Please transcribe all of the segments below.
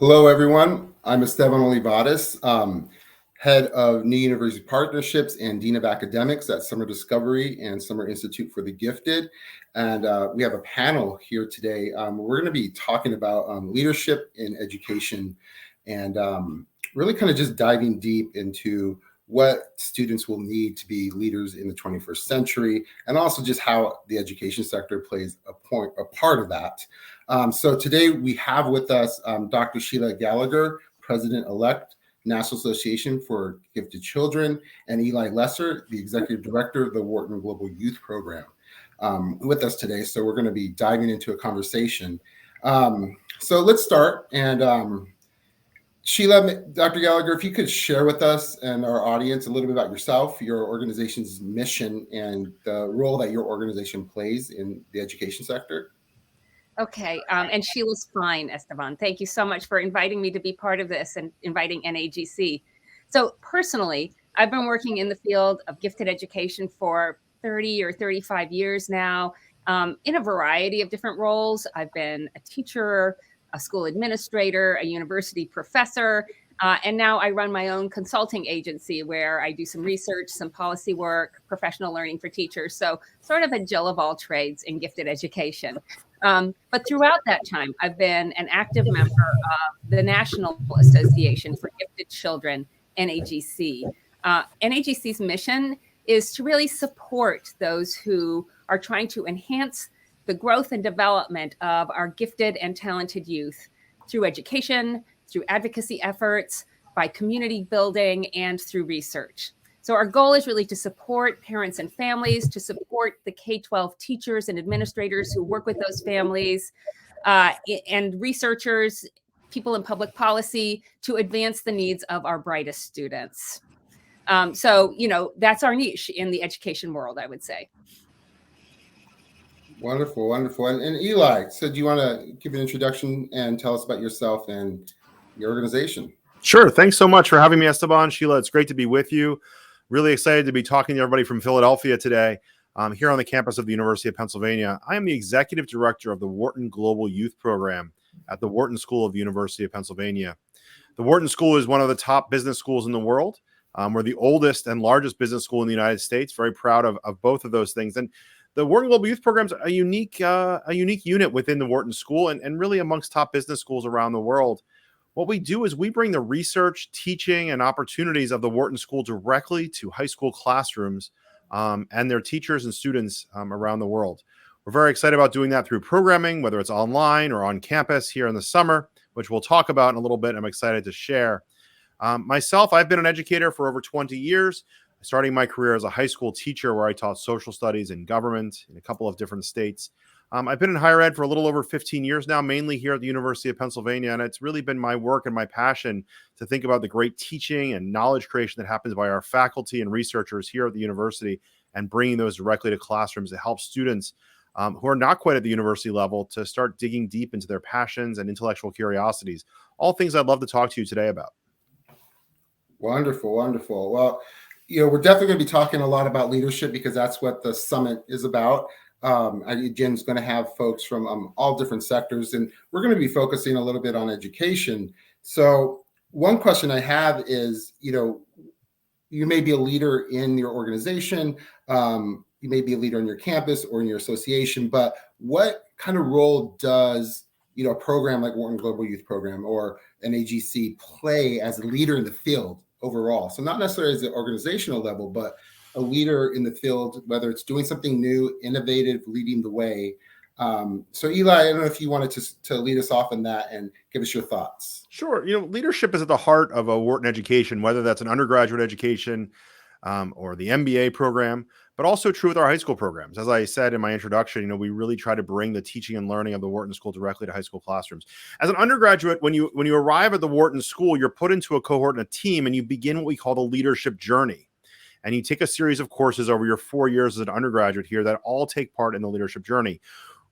Hello, everyone. I'm Esteban Olivares, head of New University Partnerships and Dean of Academics at Summer Discovery and Summer Institute for the Gifted. And we have a panel here today. We're going to be talking about leadership in education and really kind of just diving deep into what students will need to be leaders in the 21st century, and also just how the education sector plays a part of that. So today we have with us Dr. Shelagh Gallagher, President-elect, National Association for Gifted Children, and Eli Lesser, the Executive Director of the Wharton Global Youth Program, with us today. So we're going to be diving into a conversation. So let's start. And Shelagh, Dr. Gallagher, if you could share with us and our audience a little bit about yourself, your organization's mission, and the role that your organization plays in the education sector. Okay, and Sheila's fine, Esteban. Thank you so much for inviting me to be part of this and inviting NAGC. So personally, I've been working in the field of gifted education for 30 or 35 years now, in a variety of different roles. I've been a teacher, a school administrator, a university professor, and now I run my own consulting agency where I do some research, some policy work, professional learning for teachers. So sort of a Jill of all trades in gifted education. But throughout that time, I've been an active member of the National Association for Gifted Children, NAGC. NAGC's mission is to really support those who are trying to enhance the growth and development of our gifted and talented youth through education, through advocacy efforts, by community building, and through research. So our goal is really to support parents and families, to support the K-12 teachers and administrators who work with those families, and researchers, people in public policy, to advance the needs of our brightest students. So, that's our niche in the education world, I would say. Wonderful, wonderful. And Eli, so do you want to give an introduction and tell us about yourself and your organization? Sure. Thanks so much for having me, Esteban. Shelagh, it's great to be with you. Really excited to be talking to everybody from Philadelphia today, here on the campus of the University of Pennsylvania. I am the Executive Director of the Wharton Global Youth Program at the Wharton School of the University of Pennsylvania. The Wharton School is one of the top business schools in the world. We're the oldest and largest business school in the United States. Very proud of both of those things. And the Wharton Global Youth Program is a unique unit within the Wharton School and really amongst top business schools around the world. What we do is we bring the research, teaching, and opportunities of the Wharton School directly to high school classrooms and their teachers and students around the world. We're very excited about doing that through programming, whether it's online or on campus here in the summer, which we'll talk about in a little bit. I'm excited to share. Myself, I've been an educator for over 20 years, starting my career as a high school teacher where I taught social studies and government in a couple of different states. I've been in higher ed for a little over 15 years now, mainly here at the University of Pennsylvania, and it's really been my work and my passion to think about the great teaching and knowledge creation that happens by our faculty and researchers here at the university and bringing those directly to classrooms to help students who are not quite at the university level to start digging deep into their passions and intellectual curiosities, all things I'd love to talk to you today about. Wonderful, wonderful. Well, we're definitely going to be talking a lot about leadership because that's what the summit is about. Jen's going to have folks from all different sectors, and we're going to be focusing a little bit on education. So one question I have is, you may be a leader in your organization, you may be a leader on your campus or in your association, but what kind of role does, a program like Wharton Global Youth Program or NAGC play as a leader in the field overall? So not necessarily at the organizational level, but a leader in the field, whether it's doing something new, innovative, leading the way. So Eli, I don't know if you wanted to lead us off on that and give us your thoughts. Sure. Leadership is at the heart of a Wharton education, whether that's an undergraduate education or the MBA program, but also true with our high school programs. As I said in my introduction, we really try to bring the teaching and learning of the Wharton School directly to high school classrooms. As an undergraduate, when you arrive at the Wharton School, you're put into a cohort and a team, and you begin what we call the leadership journey. And you take a series of courses over your 4 years as an undergraduate here that all take part in the leadership journey.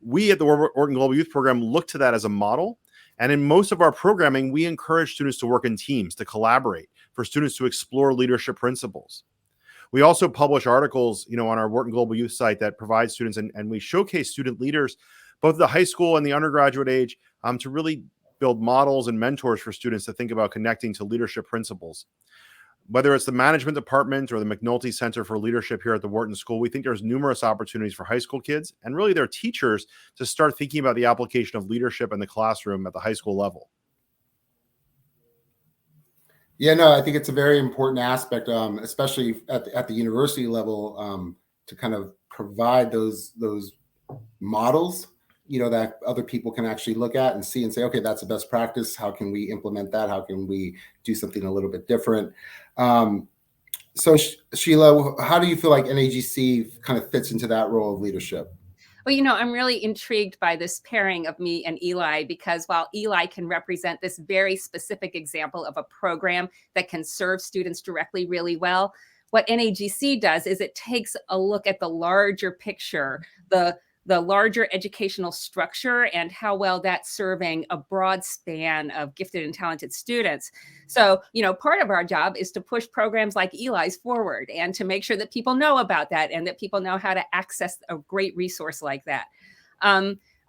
We at the Wharton Global Youth Program look to that as a model. And in most of our programming, we encourage students to work in teams, to collaborate, for students to explore leadership principles. We also publish articles, on our Wharton Global Youth site that provide students, and we showcase student leaders, both the high school and the undergraduate age, to really build models and mentors for students to think about connecting to leadership principles. Whether it's the management department or the McNulty Center for Leadership here at the Wharton School, we think there's numerous opportunities for high school kids and really their teachers to start thinking about the application of leadership in the classroom at the high school level. Yeah, no, I think it's a very important aspect, especially at the university level, to kind of provide those models, that other people can actually look at and see and say, okay, that's a best practice. How can we implement that? How can we do something a little bit different? So Shelagh, how do you feel like NAGC kind of fits into that role of leadership? Well, I'm really intrigued by this pairing of me and Eli, because while Eli can represent this very specific example of a program that can serve students directly really well, what NAGC does is it takes a look at the larger picture, the larger educational structure, and how well that's serving a broad span of gifted and talented students. So, part of our job is to push programs like Eli's forward and to make sure that people know about that and that people know how to access a great resource like that.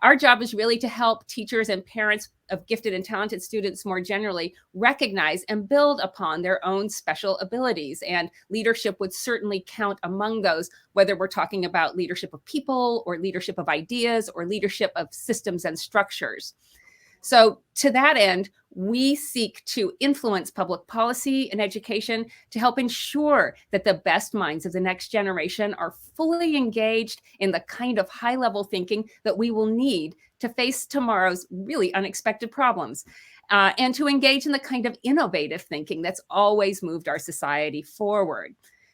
Our job is really to help teachers and parents of gifted and talented students more generally recognize and build upon their own special abilities. And leadership would certainly count among those, whether we're talking about leadership of people or leadership of ideas or leadership of systems and structures. So to that end, we seek to influence public policy and education to help ensure that the best minds of the next generation are fully engaged in the kind of high-level thinking that we will need to face tomorrow's really unexpected problems, and to engage in the kind of innovative thinking that's always moved our society forward.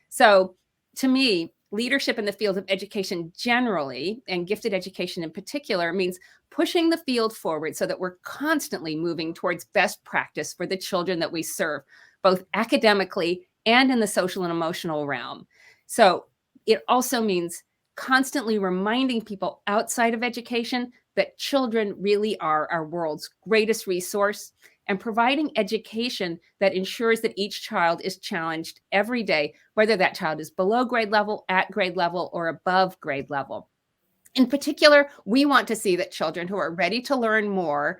So to me, leadership in the field of education generally, and gifted education in particular, means pushing the field forward so that we're constantly moving towards best practice for the children that we serve, both academically and in the social and emotional realm. So it also means constantly reminding people outside of education that children really are our world's greatest resource, and providing education that ensures that each child is challenged every day, whether that child is below grade level, at grade level, or above grade level. In particular, we want to see that children who are ready to learn more,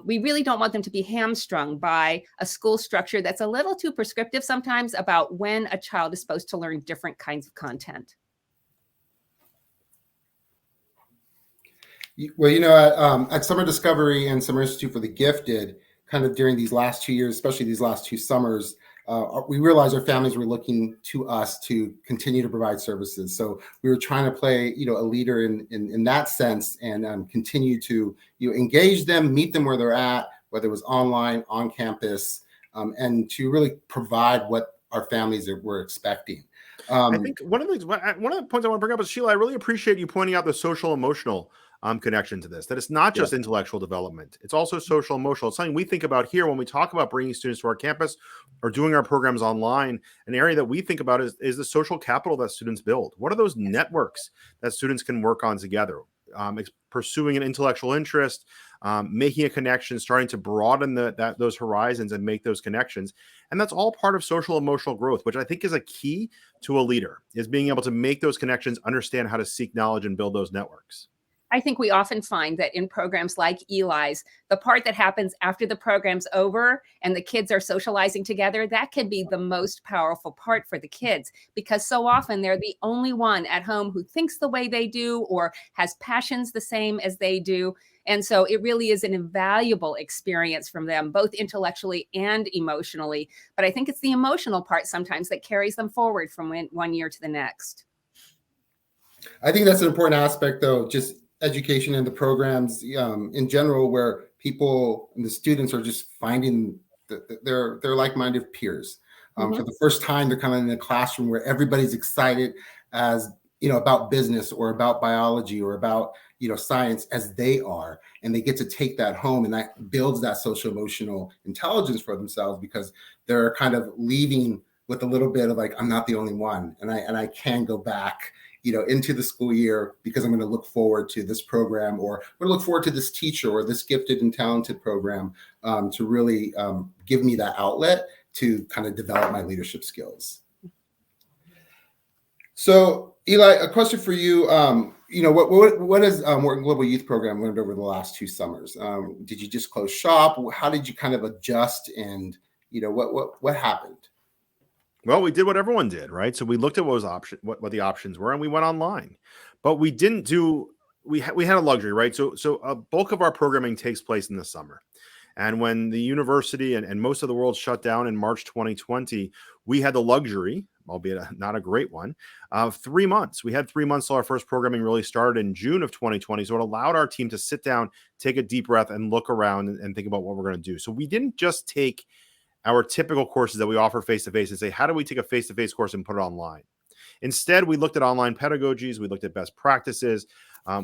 we really don't want them to be hamstrung by a school structure that's a little too prescriptive sometimes about when a child is supposed to learn different kinds of content. Well, at Summer Discovery and Summer Institute for the Gifted, kind of during these last 2 years, especially these last 2 summers, we realized our families were looking to us to continue to provide services. So we were trying to play, a leader in that sense, and continue to engage them, meet them where they're at, whether it was online, on campus, and to really provide what our families were expecting. I think one of the points I want to bring up is, Shelagh, I really appreciate you pointing out the social emotional connection to this, that it's not just intellectual development, it's also social emotional. It's something we think about here when we talk about bringing students to our campus or doing our programs online. An area that we think about is the social capital that students build. What are those networks that students can work on together? Pursuing an intellectual interest, making a connection, starting to broaden those horizons and make those connections. And that's all part of social emotional growth, which I think is a key to a leader, is being able to make those connections, understand how to seek knowledge and build those networks. I think we often find that in programs like Eli's, the part that happens after the program's over and the kids are socializing together, that can be the most powerful part for the kids, because so often they're the only one at home who thinks the way they do or has passions the same as they do. And so it really is an invaluable experience from them, both intellectually and emotionally. But I think it's the emotional part sometimes that carries them forward from one year to the next. I think that's an important aspect, though, just education and the programs in general, where people and the students are just finding their like-minded peers. For the first time, they're kind of in a classroom where everybody's excited about business or about biology or about science as they are, and they get to take that home, and that builds that social emotional intelligence for themselves, because they're kind of leaving with a little bit of like, I'm not the only one, and I can go back into the school year because I'm going to look forward to this program, or I'm going to look forward to this teacher or this gifted and talented program to really give me that outlet to kind of develop my leadership skills. So Eli, a question for you. What has Wharton Global Youth Program learned over the last 2 summers? Did you just close shop? How did you kind of adjust, and what happened? Well, we did what everyone did, right? So we looked at what the options were, and we went online. But we didn't do we had a luxury, right? So a bulk of our programming takes place in the summer. And when the university and most of the world shut down in March 2020, we had the luxury, albeit not a great one, of 3 months. We had 3 months till our first programming really started in June of 2020. So it allowed our team to sit down, take a deep breath, and look around and think about what we're going to do. So we didn't just take our typical courses that we offer face-to-face and say, how do we take a face-to-face course and put it online? Instead, we looked at online pedagogies. We looked at best practices.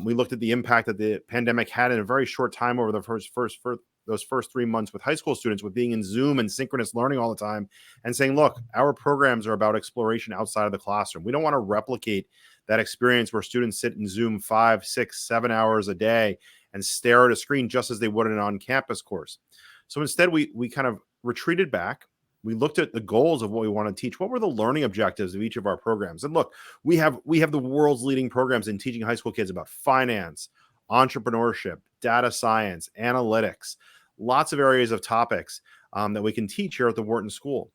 We looked at the impact that the pandemic had in a very short time over the those first 3 months with high school students, with being in Zoom and synchronous learning all the time, and saying, look, our programs are about exploration outside of the classroom. We don't want to replicate that experience where students sit in Zoom 5, 6, 7 hours a day and stare at a screen just as they would in an on-campus course. So instead, we kind of retreated back. We looked at the goals of what we want to teach. What were the learning objectives of each of our programs? And look, we have the world's leading programs in teaching high school kids about finance, entrepreneurship, data science, analytics, lots of areas of topics that we can teach here at the Wharton School.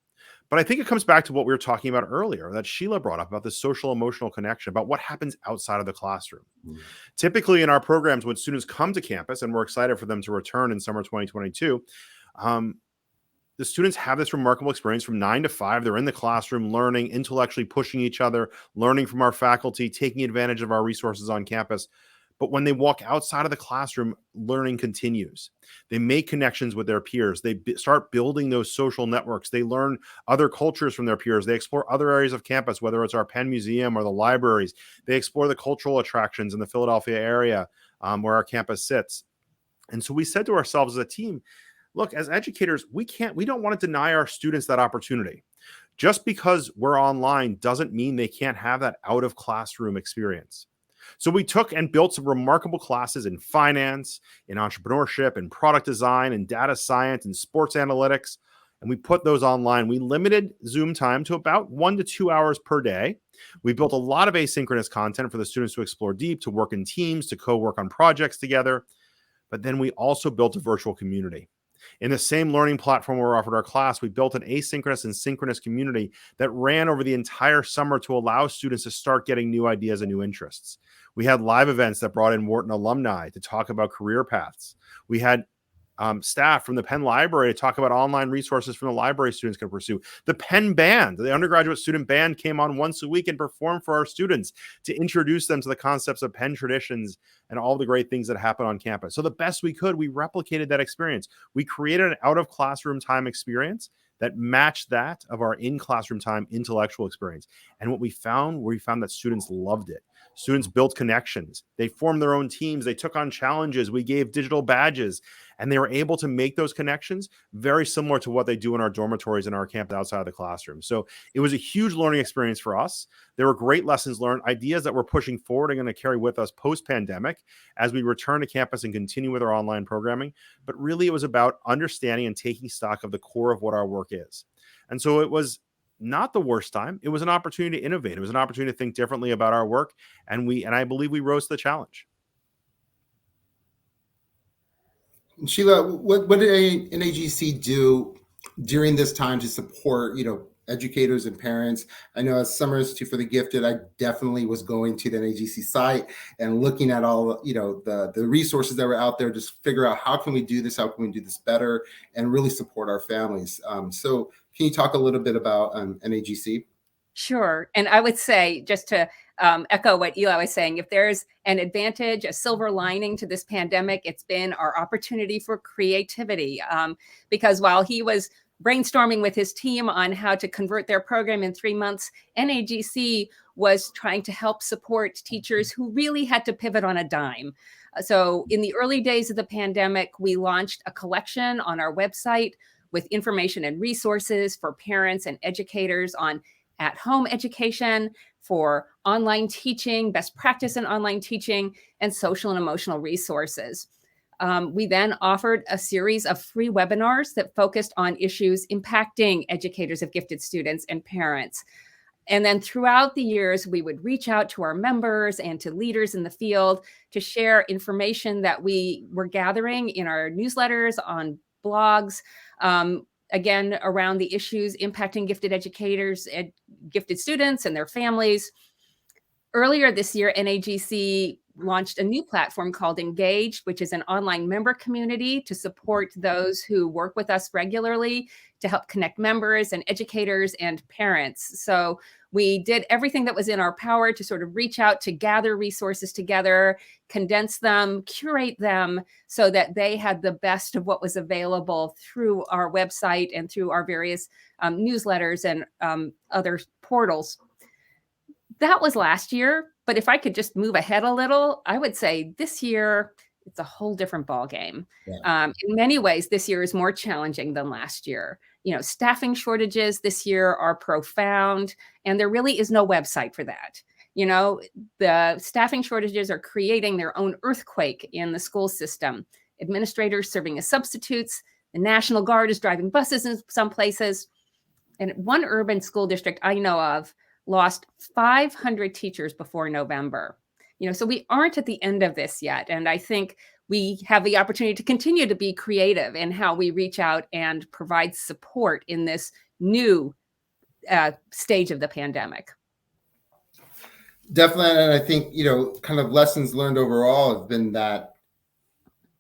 But I think it comes back to what we were talking about earlier that Sheila brought up about the social emotional connection, about what happens outside of the classroom. Mm-hmm. Typically in our programs, when students come to campus, and we're excited for them to return in summer 2022, the students have this remarkable experience from 9 to 5. They're in the classroom learning, intellectually pushing each other, learning from our faculty, taking advantage of our resources on campus. But when they walk outside of the classroom, learning continues. They make connections with their peers. They start building those social networks. They learn other cultures from their peers. They explore other areas of campus, whether it's our Penn Museum or the libraries. They explore the cultural attractions in the Philadelphia area where our campus sits. And so we said to ourselves as a team, look, as educators, we don't want to deny our students that opportunity. Just because we're online doesn't mean they can't have that out of classroom experience. So we took and built some remarkable classes in finance, in entrepreneurship, in product design, in data science, and sports analytics, and we put those online. We limited Zoom time to about 1 to 2 hours per day. We built a lot of asynchronous content for the students to explore deep, to work in teams, to co-work on projects together. But then we also built a virtual community. In the same learning platform where we offered our class, we built an asynchronous and synchronous community that ran over the entire summer to allow students to start getting new ideas and new interests. We had live events that brought in Wharton alumni to talk about career paths. We had staff from the Penn Library to talk about online resources from the library students can pursue. The Penn Band, the undergraduate student band, came on once a week and performed for our students to introduce them to the concepts of Penn traditions and all the great things that happen on campus. So the best we could, we replicated that experience. We created an out-of-classroom time experience that matched that of our in-classroom time intellectual experience. And what we found that students loved it. Students built connections. They formed their own teams. They took on challenges. We gave digital badges, and they were able to make those connections very similar to what they do in our dormitories and our campus outside of the classroom. So it was a huge learning experience for us. There were great lessons learned, ideas that we're pushing forward and going to carry with us post-pandemic as we return to campus and continue with our online programming. But really, it was about understanding and taking stock of the core of what our work is. And so it was not the worst time. It was an opportunity to innovate. It was an opportunity to think differently about our work. And I believe we rose to the challenge. Sheila, what did NAGC do during this time to support, educators and parents? I know as Summer Institute for the Gifted, I definitely was going to the NAGC site and looking at all, the resources that were out there, just figure out how can we do this better, and really support our families. So can you talk a little bit about NAGC? Sure. And I would say, just to echo what Eli was saying, if there's an advantage, a silver lining to this pandemic, it's been our opportunity for creativity. Because while he was brainstorming with his team on how to convert their program in 3 months, NAGC was trying to help support teachers who really had to pivot on a dime. So in the early days of the pandemic, we launched a collection on our website with information and resources for parents and educators on at-home education, for online teaching, best practice in online teaching, and social and emotional resources. We then offered a series of free webinars that focused on issues impacting educators of gifted students and parents. And then throughout the years, we would reach out to our members and to leaders in the field to share information that we were gathering in our newsletters, on blogs, again, around the issues impacting gifted educators and gifted students and their families. Earlier this year, NAGC launched a new platform called Engage, which is an online member community to support those who work with us regularly, to help connect members and educators and parents. So we did everything that was in our power to sort of reach out, to gather resources together, condense them, curate them so that they had the best of what was available through our website and through our various newsletters and other portals. That was last year, but if I could just move ahead a little, I would say this year, it's a whole different ballgame. Yeah. In many ways, this year is more challenging than last year. Staffing shortages this year are profound, and there really is no website for that. The staffing shortages are creating their own earthquake in the school system. Administrators serving as substitutes, the National Guard is driving buses in some places. And one urban school district I know of lost 500 teachers before November. So we aren't at the end of this yet. And I think we have the opportunity to continue to be creative in how we reach out and provide support in this new stage of the pandemic. Definitely. And I think, kind of lessons learned overall have been that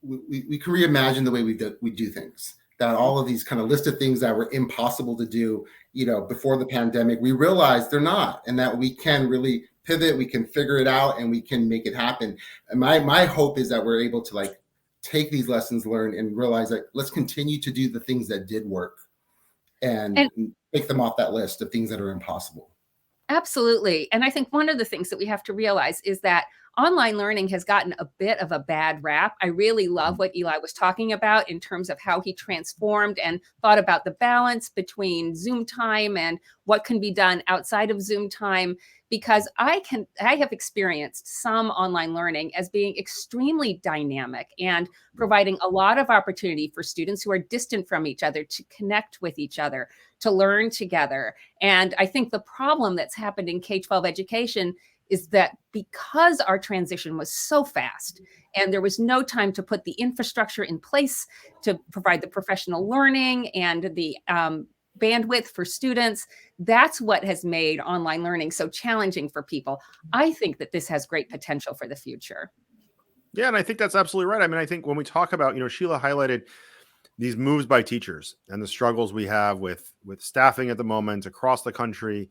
we can reimagine the way we do things. That all of these kind of list of things that were impossible to do, before the pandemic, we realized they're not, and that we can really pivot, we can figure it out, and we can make it happen. And my hope is that we're able to take these lessons learned and realize that let's continue to do the things that did work and take them off that list of things that are impossible. Absolutely. And I think one of the things that we have to realize is that online learning has gotten a bit of a bad rap. I really love what Eli was talking about in terms of how he transformed and thought about the balance between Zoom time and what can be done outside of Zoom time, because I have experienced some online learning as being extremely dynamic and providing a lot of opportunity for students who are distant from each other to connect with each other, to learn together. And I think the problem that's happened in K-12 education is that because our transition was so fast and there was no time to put the infrastructure in place to provide the professional learning and the bandwidth for students, that's what has made online learning so challenging for people. I think that this has great potential for the future. Yeah, and I think that's absolutely right. I mean, I think when we talk about, Sheila highlighted these moves by teachers and the struggles we have with staffing at the moment across the country,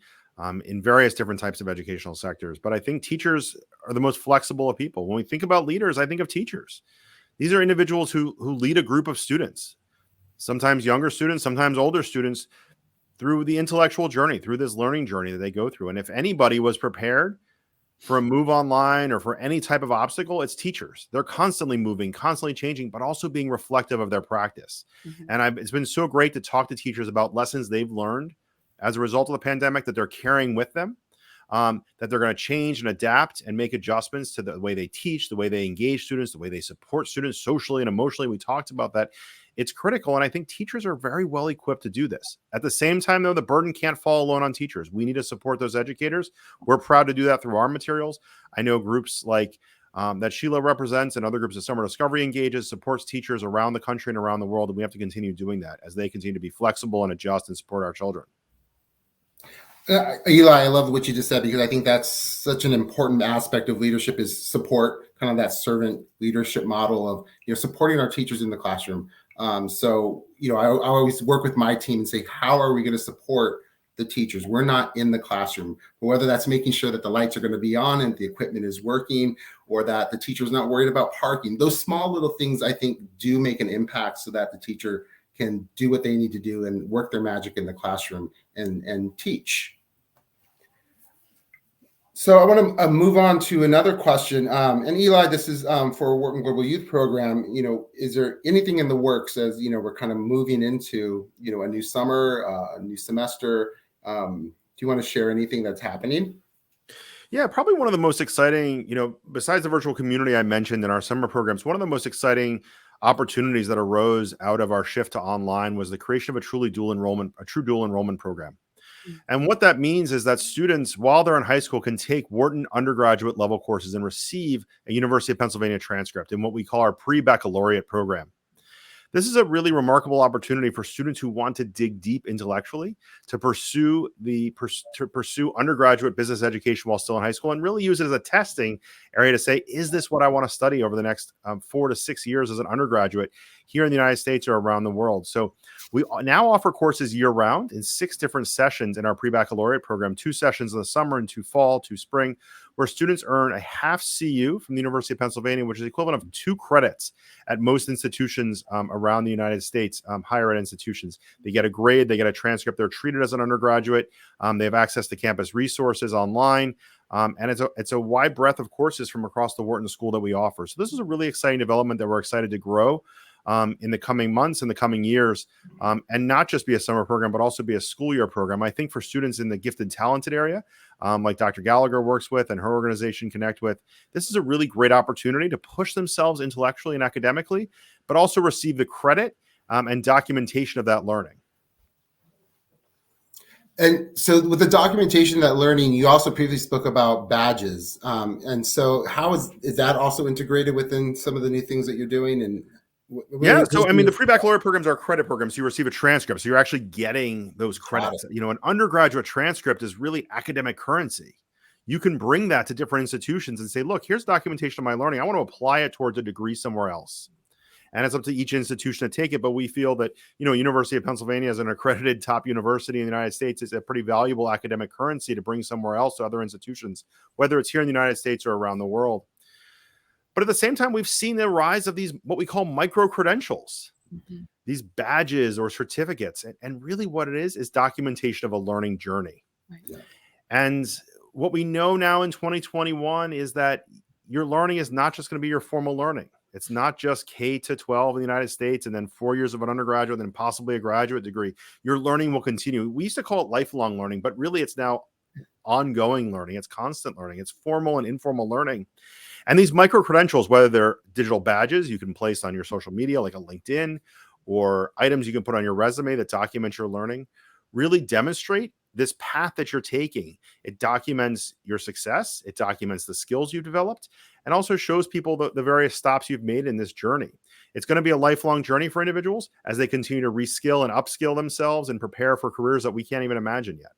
in various different types of educational sectors. But I think teachers are the most flexible of people. When we think about leaders, I think of teachers. These are individuals who lead a group of students, sometimes younger students, sometimes older students, through the intellectual journey, through this learning journey that they go through. And if anybody was prepared for a move online or for any type of obstacle, it's teachers. They're constantly moving, constantly changing, but also being reflective of their practice. Mm-hmm. And it's been so great to talk to teachers about lessons they've learned as a result of the pandemic that they're carrying with them, that they're going to change and adapt and make adjustments to the way they teach, the way they engage students, the way they support students socially and emotionally. We talked about that. It's critical. And I think teachers are very well equipped to do this. At the same time, though, the burden can't fall alone on teachers. We need to support those educators. We're proud to do that through our materials. I know groups like that Sheila represents and other groups that Summer Discovery engages, supports teachers around the country and around the world. And we have to continue doing that as they continue to be flexible and adjust and support our children. Eli, I love what you just said, because I think that's such an important aspect of leadership is support, kind of that servant leadership model of, supporting our teachers in the classroom. So, I always work with my team and say, how are we going to support the teachers? We're not in the classroom, but whether that's making sure that the lights are going to be on and the equipment is working, or that the teacher's not worried about parking. Those small little things, I think, do make an impact so that the teacher can do what they need to do and work their magic in the classroom and teach. So I want to move on to another question. And Eli, this is for a Wharton Global Youth Program. Is there anything in the works as, we're kind of moving into, a new summer, a new semester? Do you want to share anything that's happening? Yeah, probably one of the most exciting, besides the virtual community I mentioned in our summer programs, one of the most exciting opportunities that arose out of our shift to online was the creation of a true dual enrollment program. And what that means is that students, while they're in high school, can take Wharton undergraduate level courses and receive a University of Pennsylvania transcript in what we call our pre-baccalaureate program. This is a really remarkable opportunity for students who want to dig deep intellectually to pursue undergraduate business education while still in high school, and really use it as a testing area to say, is this what I want to study over the next 4 to 6 years as an undergraduate here in the United States or around the world? So we now offer courses year round in 6 different sessions in our pre-baccalaureate program, 2 sessions in the summer and 2 fall, 2 spring, where students earn a half CU from the University of Pennsylvania, which is the equivalent of 2 credits at most institutions around the United States, higher ed institutions. They get a grade, they get a transcript, they're treated as an undergraduate, they have access to campus resources online, and it's a wide breadth of courses from across the Wharton School that we offer. So this is a really exciting development that we're excited to grow in the coming months and the coming years, and not just be a summer program, but also be a school year program. I think for students in the gifted, talented area, like Dr. Gallagher works with and her organization Connect With, this is a really great opportunity to push themselves intellectually and academically, but also receive the credit and documentation of that learning. And so with the documentation of that learning, you also previously spoke about badges. And so how is that also integrated within some of the new things that you're doing? And yeah, so I mean, the pre-baccalaureate programs are credit programs. So you receive a transcript, so you're actually getting those credits. You know, an undergraduate transcript is really academic currency. You can bring that to different institutions and say, look, here's documentation of my learning. I want to apply it towards a degree somewhere else. And it's up to each institution to take it. But we feel that, you know, University of Pennsylvania as an accredited top university in the United States is a pretty valuable academic currency to bring somewhere else to other institutions, whether it's here in the United States or around the world. But at the same time, we've seen the rise of these, what we call micro-credentials, these badges or certificates. And really what it is documentation of a learning journey. Right. Yeah. And what we know now in 2021 is that your learning is not just going to be your formal learning. It's not just K to 12 in the United States and then 4 years of an undergraduate and then possibly a graduate degree. Your learning will continue. We used to call it lifelong learning, but really it's now ongoing learning. It's constant learning. It's formal and informal learning. And these micro-credentials, whether they're digital badges you can place on your social media, like a LinkedIn, or items you can put on your resume that document your learning, really demonstrate this path that you're taking. It documents your success. It documents the skills you've developed, and also shows people the various stops you've made in this journey. It's going to be a lifelong journey for individuals as they continue to reskill and upskill themselves and prepare for careers that we can't even imagine yet.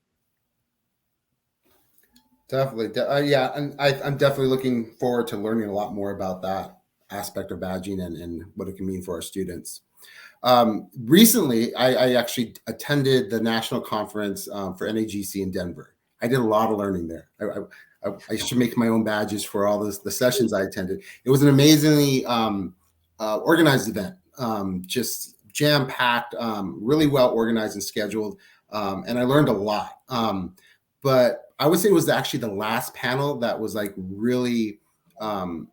Definitely. Yeah. And I'm definitely looking forward to learning a lot more about that aspect of badging and what it can mean for our students. Recently, I actually attended the national conference for NAGC in Denver. I did a lot of learning there. I should make my own badges for all the sessions I attended. It was an amazingly organized event, just jam-packed, really well organized and scheduled, and I learned a lot. But I would say it was actually the last panel that was like really kind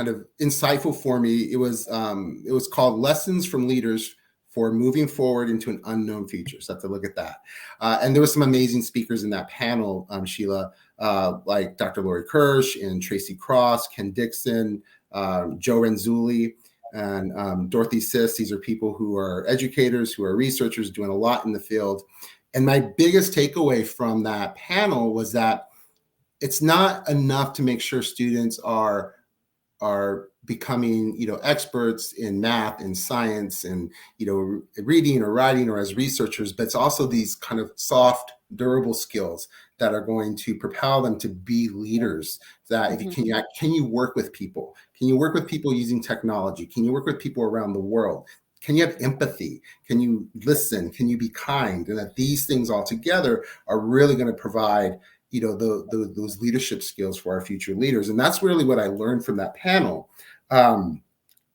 of insightful for me. It was called Lessons from Leaders for Moving Forward into an Unknown Future. So I have to look at that. And there were some amazing speakers in that panel, Sheila, like Dr. Lori Kirsch and Tracy Cross, Ken Dixon, Joe Renzulli, and Dorothy Sis. These are people who are educators, who are researchers doing a lot in the field. And my biggest takeaway from that panel was that it's not enough to make sure students are becoming, experts in math and science and, reading or writing or as researchers, but it's also these kind of soft, durable skills that are going to propel them to be leaders. That if you can you work with people? Can you work with people using technology? Can you work with people around the world? Can you have empathy? Can you listen? Can you be kind? And that these things all together are really going to provide, those leadership skills for our future leaders. And that's really what I learned from that panel.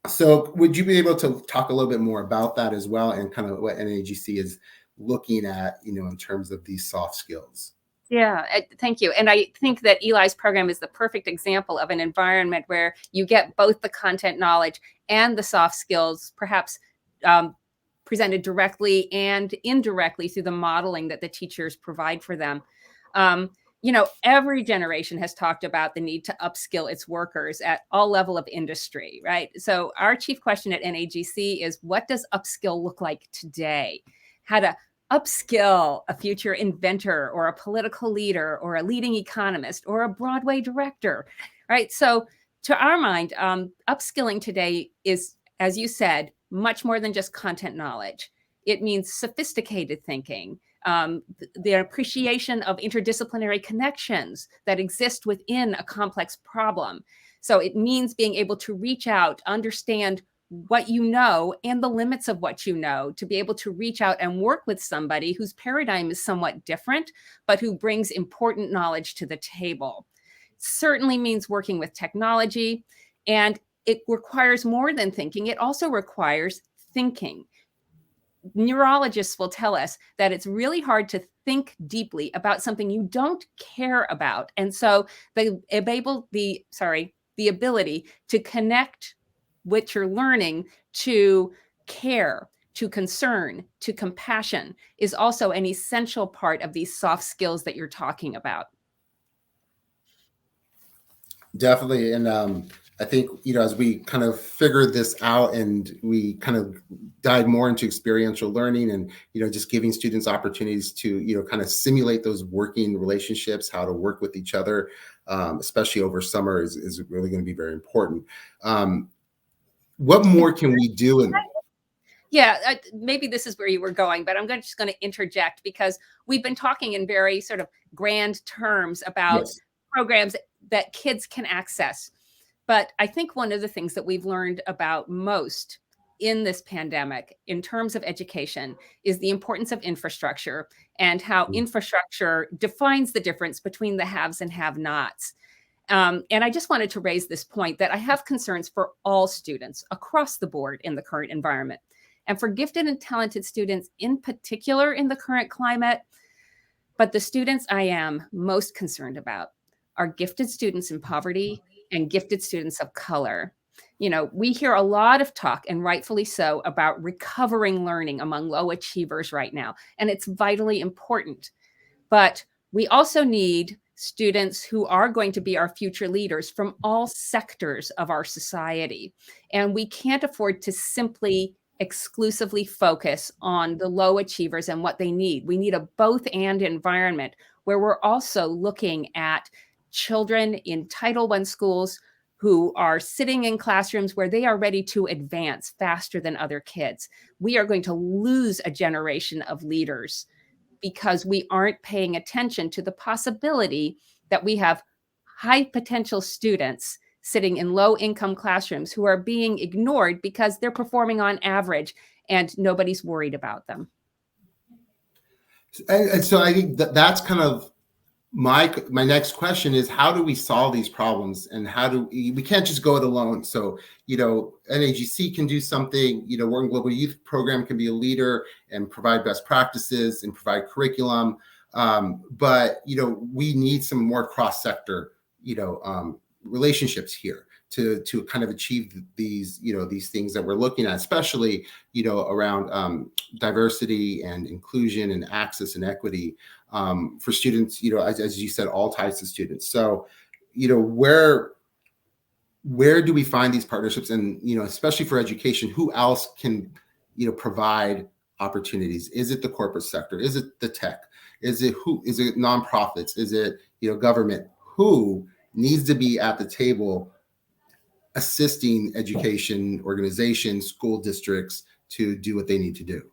So would you be able to talk a little bit more about that as well, and kind of what NAGC is looking at, in terms of these soft skills? Yeah, thank you. And I think that Eli's program is the perfect example of an environment where you get both the content knowledge and the soft skills, perhaps presented directly and indirectly through the modeling that the teachers provide for them. Every generation has talked about the need to upskill its workers at all level of industry, right? So our chief question at NAGC is, what does upskill look like today? How to upskill a future inventor or a political leader or a leading economist or a Broadway director, right? So to our mind, upskilling today is, as you said, much more than just content knowledge. It means sophisticated thinking, the appreciation of interdisciplinary connections that exist within a complex problem. So it means being able to reach out, understand what you know and the limits of what you know, to be able to reach out and work with somebody whose paradigm is somewhat different, but who brings important knowledge to the table. Certainly means working with technology, and it requires more than thinking. It also requires thinking. Neurologists will tell us that it's really hard to think deeply about something you don't care about. And so the ability to connect what you're learning to care, to concern, to compassion is also an essential part of these soft skills that you're talking about. Definitely. And I think, as we kind of figure this out and we kind of dive more into experiential learning and, just giving students opportunities to, kind of simulate those working relationships, how to work with each other, especially over summer is really going to be very important. What more can we do? Yeah, maybe this is where you were going, but I'm just going to interject because we've been talking in very sort of grand terms about programs that kids can access. But I think one of the things that we've learned about most in this pandemic in terms of education is the importance of infrastructure and how infrastructure defines the difference between the haves and have-nots. And I just wanted to raise this point that I have concerns for all students across the board in the current environment. And for gifted and talented students in particular in the current climate. But the students I am most concerned about are gifted students in poverty and gifted students of color. We hear a lot of talk, and rightfully so, about recovering learning among low achievers right now. And it's vitally important. But we also need students who are going to be our future leaders from all sectors of our society. And we can't afford to simply exclusively focus on the low achievers and what they need. We need a both and environment where we're also looking at children in Title I schools who are sitting in classrooms where they are ready to advance faster than other kids. We are going to lose a generation of leaders because we aren't paying attention to the possibility that we have high potential students sitting in low income classrooms who are being ignored because they're performing on average and nobody's worried about them. And so I think that's kind of my next question is, how do we solve these problems, and we can't just go it alone. So, NAGC can do something, Wharton Global Youth Program can be a leader and provide best practices and provide curriculum. But, we need some more cross-sector, relationships here to kind of achieve these things that we're looking at, especially, around diversity and inclusion and access and equity for students, as you said, all types of students. So, where do we find these partnerships? And, especially for education, who else can, provide opportunities? Is it the corporate sector? Is it the tech? Is it nonprofits? Is it, government? Who needs to be at the table assisting education organizations, school districts to do what they need to do?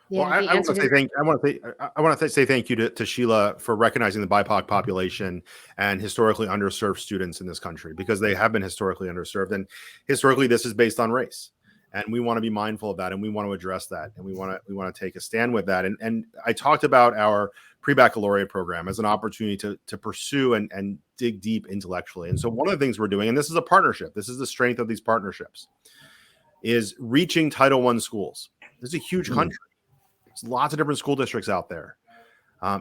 Well, I want to say thank you to Shelagh for recognizing the BIPOC population and historically underserved students in this country, because they have been historically underserved, and historically this is based on race, and we want to be mindful of that, and we want to address that, and we want to take a stand with that. And I talked about our pre-baccalaureate program as an opportunity to pursue and dig deep intellectually. And so one of the things we're doing, and this is a partnership, this is the strength of these partnerships, is reaching Title I schools. This is a huge country. There's lots of different school districts out there.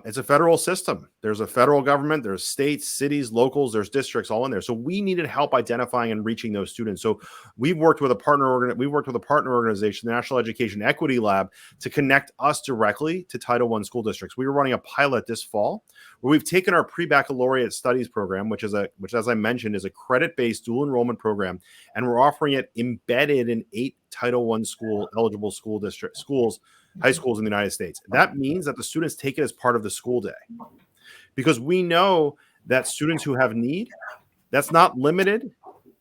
It's a federal system. There's a federal government, there's states, cities, locals, there's districts all in there. So we needed help identifying and reaching those students. So we've worked with a partner organization, the National Education Equity Lab, to connect us directly to Title I school districts. We were running a pilot this fall where we've taken our pre-baccalaureate studies program, which, as I mentioned, is a credit-based dual enrollment program, and we're offering it embedded in 8 Title I eligible school district schools high schools in the United States. That means that the students take it as part of the school day, because we know that students who have need, that's not limited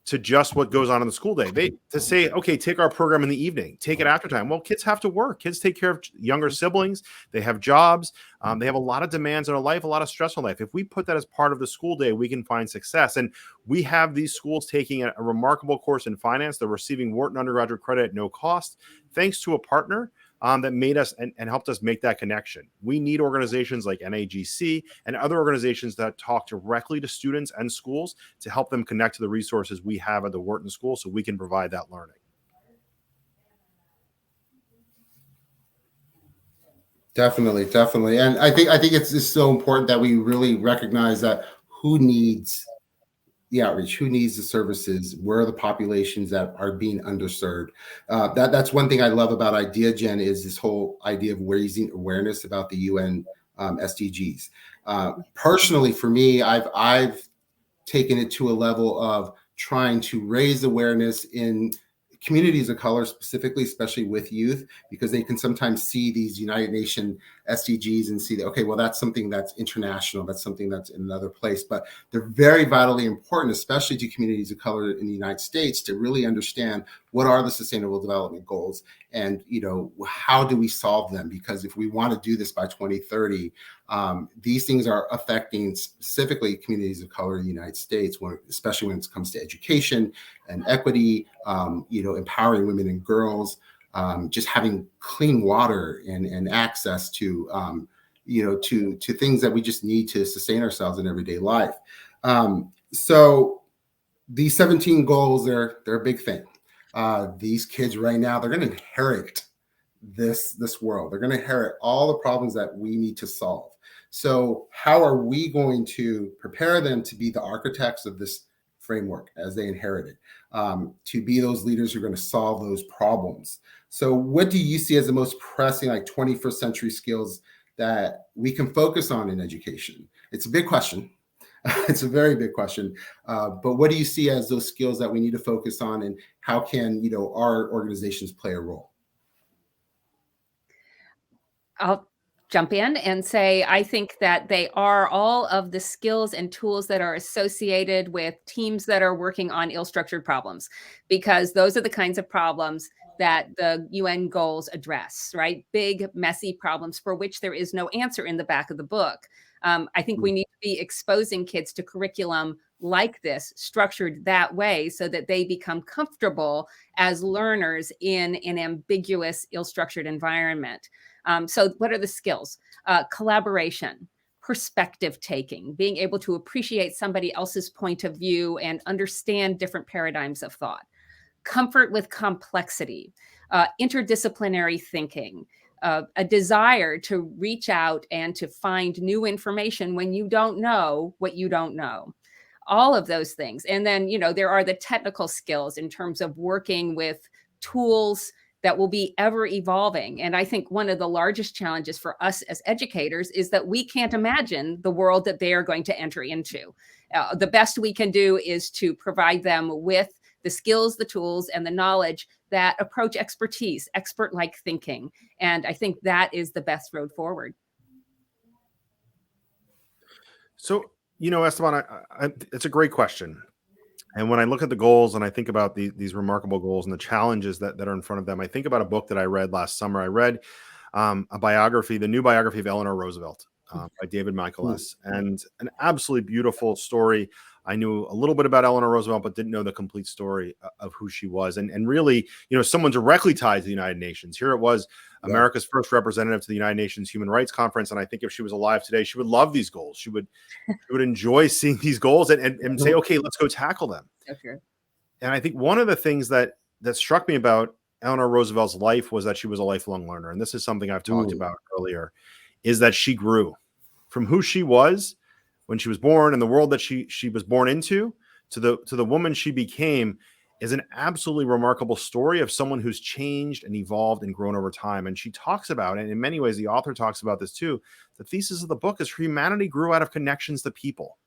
to just what goes on in the school day. They to say, okay, take our program in the evening, take it after time. Well, kids have to work. Kids take care of younger siblings. They have jobs. They have a lot of demands in their life, a lot of stress in life. If we put that as part of the school day, we can find success. And we have these schools taking a remarkable course in finance. They're receiving Wharton undergraduate credit at no cost, thanks to a partner that made us and helped us make that connection. We need organizations like NAGC and other organizations that talk directly to students and schools to help them connect to the resources we have at the Wharton School so we can provide that learning. Definitely. And I think it's just so important that we really recognize that who needs the outreach, who needs the services, where are the populations that are being underserved. That's one thing I love about IdeaGen is this whole idea of raising awareness about the UN SDGs. Personally, for me, I've taken it to a level of trying to raise awareness in communities of color specifically, especially with youth, because they can sometimes see these United Nations SDGs and see that, okay, well, that's something that's international. That's something that's in another place, but they're very vitally important, especially to communities of color in the United States, to really understand what are the Sustainable Development Goals and, how do we solve them? Because if we want to do this by 2030, these things are affecting specifically communities of color in the United States, especially when it comes to education and equity, empowering women and girls, just having clean water and access to, to things that we just need to sustain ourselves in everyday life. So these 17 goals, they're a big thing. These kids right now, they're going to inherit this world. They're going to inherit all the problems that we need to solve. So how are we going to prepare them to be the architects of this framework as they inherit it, to be those leaders who are going to solve those problems? So what do you see as the most pressing, 21st century skills that we can focus on in education? It's a big question. It's a very big question. But what do you see as those skills that we need to focus on, and how can, our organizations play a role? I'll jump in and say, I think that they are all of the skills and tools that are associated with teams that are working on ill-structured problems, because those are the kinds of problems that the UN goals address, right? Big, messy problems for which there is no answer in the back of the book. I think we need to be exposing kids to curriculum like this, structured that way, so that they become comfortable as learners in an ambiguous, ill-structured environment. So what are the skills? Collaboration, perspective taking, being able to appreciate somebody else's point of view and understand different paradigms of thought. Comfort with complexity, interdisciplinary thinking, a desire to reach out and to find new information when you don't know what you don't know. All of those things. And then, there are the technical skills in terms of working with tools that will be ever evolving. And I think one of the largest challenges for us as educators is that we can't imagine the world that they are going to enter into. The best we can do is to provide them with the skills, the tools, and the knowledge that approach expertise, expert-like thinking. And I think that is the best road forward. So, Esteban, it's a great question. And when I look at the goals and I think about these remarkable goals and the challenges that are in front of them, I think about a book that I read last summer. I read a biography, the new biography of Eleanor Roosevelt by David Michaelis, and an absolutely beautiful story. I knew a little bit about Eleanor Roosevelt, but didn't know the complete story of who she was. And really, someone directly tied to the United Nations. Here it was, America's first representative to the United Nations Human Rights Conference. And I think if she was alive today, she would love these goals. She would enjoy seeing these goals and say, okay, let's go tackle them. Okay. And I think one of the things that struck me about Eleanor Roosevelt's life was that she was a lifelong learner. And this is something I've talked about earlier, is that she grew from who she was when she was born and the world that she was born into to the woman she became is an absolutely remarkable story of someone who's changed and evolved and grown over time. And she talks about, and in many ways, the author talks about this too, the thesis of the book is humanity grew out of connections to people.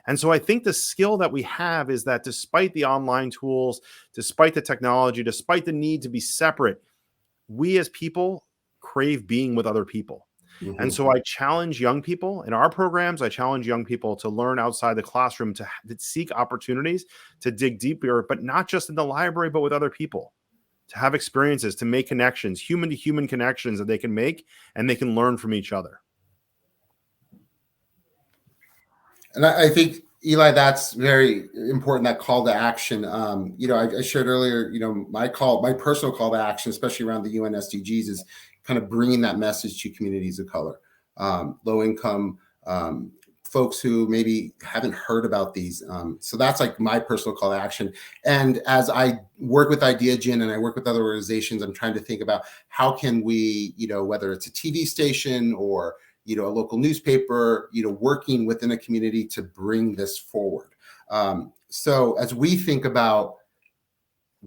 And so I think the skill that we have is that despite the online tools, despite the technology, despite the need to be separate, we as people crave being with other people. Mhm. And so I challenge young people in our programs. I challenge young people to learn outside the classroom, to seek opportunities, to dig deeper, but not just in the library, but with other people, to have experiences, to make connections, human to human connections that they can make and they can learn from each other. And I think, Eli, that's very important, that call to action. I shared earlier, my personal call to action, especially around the UN SDGs, is kind of bringing that message to communities of color, low income, folks who maybe haven't heard about these. So that's like my personal call to action. And as I work with IdeaGen and I work with other organizations, I'm trying to think about how can we, whether it's a TV station or a local newspaper, working within a community to bring this forward. So as we think about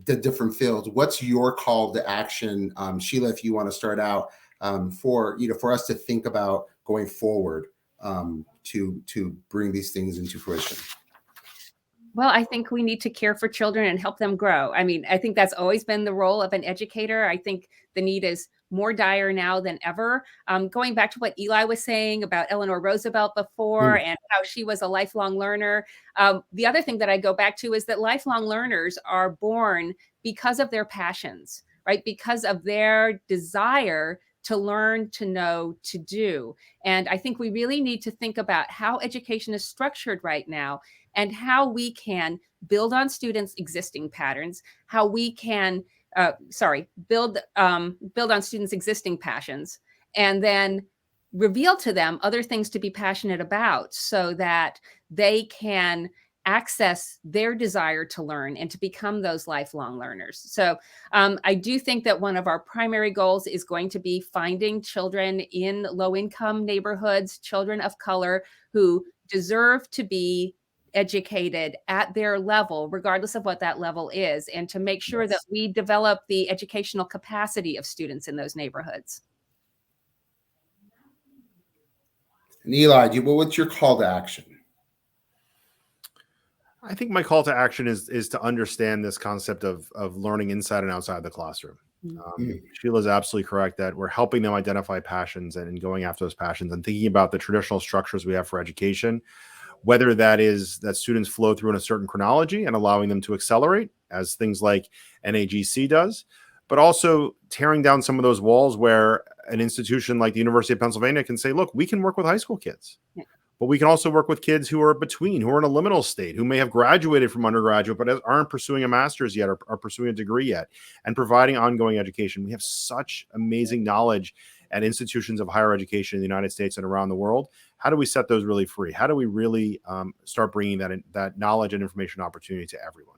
the different fields, what's your call to action? Shelagh, if you want to start out, for us to think about going forward, to bring these things into fruition. Well, I think we need to care for children and help them grow. I mean, I think that's always been the role of an educator. I think the need is more dire now than ever. Going back to what Eli was saying about Eleanor Roosevelt before and how she was a lifelong learner. The other thing that I go back to is that lifelong learners are born because of their passions, right? Because of their desire to learn, to know, to do. And I think we really need to think about how education is structured right now and how we can build on students' existing patterns, how we can, build on students' existing passions, and then reveal to them other things to be passionate about so that they can access their desire to learn and to become those lifelong learners. So I do think that one of our primary goals is going to be finding children in low-income neighborhoods, children of color who deserve to be educated at their level, regardless of what that level is, and to make sure that we develop the educational capacity of students in those neighborhoods. And Eli, what's your call to action? I think my call to action is to understand this concept of learning inside and outside the classroom. Sheila's absolutely correct that we're helping them identify passions and going after those passions and thinking about the traditional structures we have for education, whether that is that students flow through in a certain chronology and allowing them to accelerate, as things like NAGC does, but also tearing down some of those walls where an institution like the University of Pennsylvania can say, look, we can work with high school kids. But we can also work with kids who are between, who are in a liminal state, who may have graduated from undergraduate, but aren't pursuing a master's yet or are pursuing a degree yet, and providing ongoing education. We have such amazing knowledge at institutions of higher education in the United States and around the world. How do we set those really free? How do we really start bringing that knowledge and information opportunity to everyone?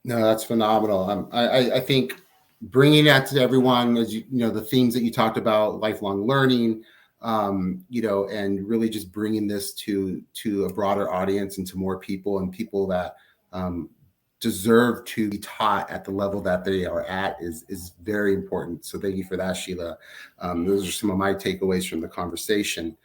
No, that's phenomenal. I think bringing that to everyone, as the themes that you talked about, lifelong learning, and really just bringing this to a broader audience and to more people, and people that deserve to be taught at the level that they are at is very important. So thank you for that, Shelagh. Those are some of my takeaways from the conversation.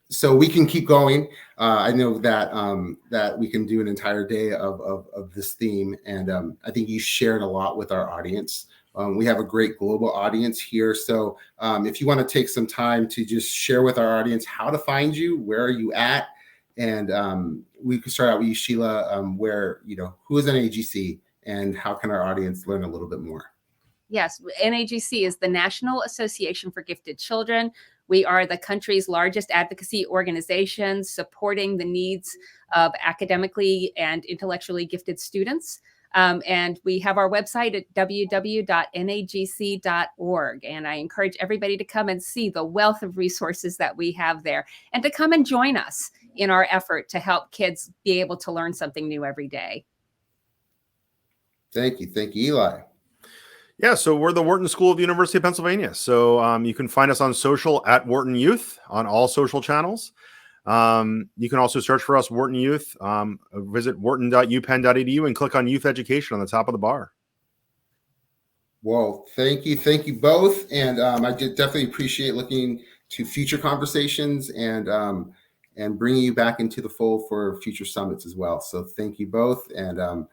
So we can keep going. I know that we can do an entire day of this theme, and I think you shared a lot with our audience. We have a great global audience here. So if you want to take some time to just share with our audience how to find you, where are you at? And we can start out with you, Shelagh, who is NAGC and how can our audience learn a little bit more? Yes, NAGC is the National Association for Gifted Children. We are the country's largest advocacy organization supporting the needs of academically and intellectually gifted students. And we have our website at www.nagc.org. And I encourage everybody to come and see the wealth of resources that we have there and to come and join us in our effort to help kids be able to learn something new every day. Thank you. Thank you, Eli. Yeah, so we're the Wharton School of the University of Pennsylvania. So you can find us on social at Wharton Youth on all social channels. You can also search for us, Wharton Youth. Visit wharton.upenn.edu and click on Youth Education on the top of the bar. Well, thank you both, and I did definitely appreciate looking to future conversations and bringing you back into the fold for future summits as well. So thank you both, and